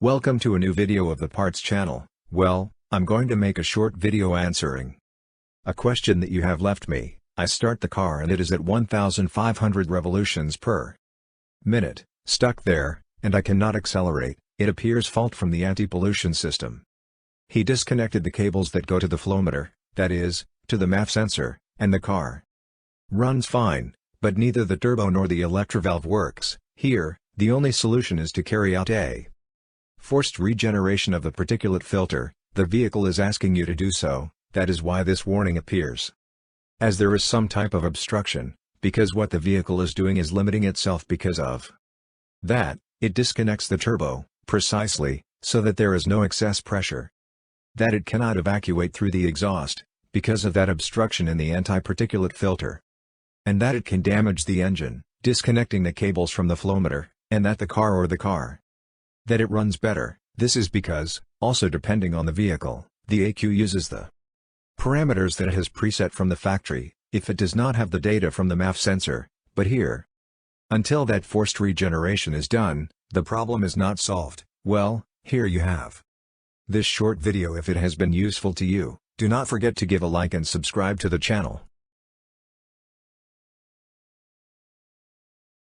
Welcome to a new video of the Parts channel. Well, I'm going to make a short video answering a question that you have left me. I start the car and it is at 1,500 revolutions per minute, stuck there, and I cannot accelerate. It appears fault from the anti-pollution system. He disconnected the cables that go to the flow meter, that is, to the MAF sensor, and the car runs fine, but neither the turbo nor the electrovalve works. Here, the only solution is to carry out a forced regeneration of the particulate filter. The vehicle is asking you to do so, that is why this warning appears. As there is some type of obstruction, because what the vehicle is doing is limiting itself because of that, it disconnects the turbo, precisely, so that there is no excess pressure. That it cannot evacuate through the exhaust, because of that obstruction in the anti-particulate filter. And that it can damage the engine, disconnecting the cables from the flow meter, and that the car that it runs better. This is because, also depending on the vehicle, the ECU uses the parameters that it has preset from the factory, if it does not have the data from the MAF sensor. But here, until that forced regeneration is done, the problem is not solved. Well, here you have this short video. If it has been useful to you, do not forget to give a like and subscribe to the channel.